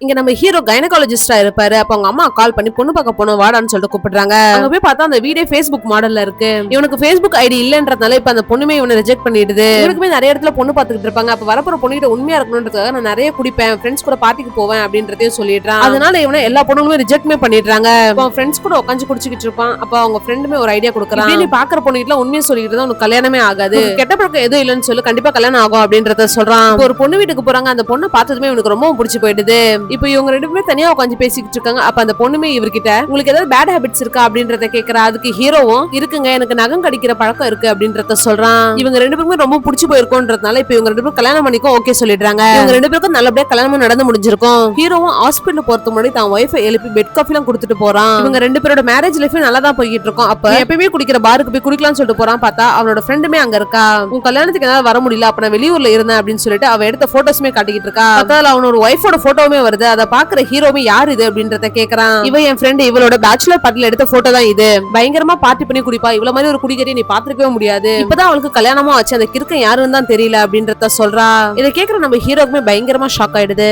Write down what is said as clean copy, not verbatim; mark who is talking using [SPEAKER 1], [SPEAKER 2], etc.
[SPEAKER 1] இங்க நம்ம ஹீரோ கைனகாலஜிஸ்டா இருப்பாரு. அப்ப அவங்க அம்மா கால் பண்ணி பொண்ணு பார்க்க போனோம் வாடான்னு சொல்லிட்டு கூப்பிடுறாங்க. அங்க போய் பார்த்தா அந்த வீடியோ Facebook மாடல்ல இருக்கு. இவனுக்கு Facebook ஐடி இல்லன்றதால இப்ப அந்த பொண்ணுமே இவனை ரிஜெக்ட் பண்ணிடுது. இவனுக்குமே நிறைய இடத்துல பொண்ணு பார்த்துக்கிட்டு இருப்பாங்க. அப்ப வரப்போற பொண்ணுகிட்ட உண்மையா இருக்கணும்ன்றதுக்காக நான் நிறைய குடிப்பேன், ஃப்ரெண்ட்ஸ் கூட பார்ட்டிக்கு போவேன் அப்படின்றதையும் சொல்லிடுறான். அதனால இவனை எல்லா பொண்ணுங்களுமே ரிஜெக்ட்மே பண்ணிடுறாங்க. அவன் ஃப்ரெண்ட்ஸ் கூட உட்காந்து குடிச்சிட்டு இருப்பான். அப்ப அவங்க ஃப்ரெண்டுமே ஒரு ஐடியா கொடுக்குறான். நீ பாக்குற பொண்ணுகிட்ட உண்மையா சொல்லிட்டு தான் உனக்கு கல்யாணமே ஆகாது, கெட்ட பழக்கம் எதுவும் இல்லைன்னு சொல்லி கண்டிப்பா கல்யாணம் ஆகும் அப்படின்றத சொல்றான். ஒரு பொண்ணு வீட்டுக்கு போறாங்க. அந்த பொண்ணை பார்த்ததுமே இவனுக்கு ரொம்ப பிடிச்சி போயிடுது. இப்ப இவங்க ரெண்டு பேரும் தனியா உட்காந்து பேசிக்கிட்டு இருக்காங்க. அப்ப அந்த பொண்ணுமே இவர்கிட்ட உங்களுக்கு ஏதாவது பேட் ஹேபிட்ஸ் இருக்கா அப்படின்றத கேக்குறா. அதுக்கு ஹீரோவும் இருக்குங்க, எனக்கு நகம் கடிக்கிற பழக்கம் இருக்கு அப்படின்றத சொல்றான். இவங்க ரெண்டு பேருமே ரொம்ப பிடிச்சி போயிருக்கோன்றதுனால இப்ப இவங்க ரெண்டு பேரும் கல்யாணம் பண்ணிக்கோ ஓகே சொல்லிடுறாங்க. இவங்க ரெண்டு பேருக்கும் நல்லபடியா கல்யாணம் நடந்து முடிஞ்சிருக்கும். ஹீரோவும் ஹாஸ்பிட்டல் போறதுக்கு முன்னாடி தான் ஒய்ஃபை எழுப்பி பெட் காஃபி எல்லாம் கொடுத்துட்டு போறான். இவங்க ரெண்டு பேரோட மேரேஜ் லைஃப் நல்லா தான் போய்கிட்டு இருக்கும். அப்ப எப்பயுமே குடிக்கிற பாருக்கு போய் குடிக்கலாம்னு சொல்லிட்டு போறான். பார்த்தா அவனோட ஃப்ரெண்டுமே அங்க இருக்கா. உன் கல்யாணத்துக்கு எதாவது வர முடியல, அப்ப நான் வெளியூர்ல இருந்தேன் அப்படின்னு சொல்லிட்டு அவ எடுத்த போட்டோஸ்மே காட்டிக்கிட்டு இருக்கா. அதால அவனோட ஒய்ஃபோட போட்டோவுமே வருது. அதை பாக்குற ஹீரோமே யாரு இது அப்படின்றத கேக்குறான். இவ என் ஃப்ரெண்ட், இவளோட பேச்சுலர் பார்ட்டில எடுத்த போட்டோ தான் இது. பயங்கரமா பார்ட்டி பண்ணி குடிப்பா, இவ்வளவு மாதிரி ஒரு குடிகரியை நீ பாத்துருக்கவே முடியாது, இப்பதான் அவளுக்கு கல்யாணமா ஆச்சு, அந்த கிறுக்கன் யாருன்னு தான் தெரியல அப்படின்றத சொல்றா. இதை கேக்குற நம்ம ஹீரோக்குமே பயங்கரமா ஷாக் ஆயிடுது.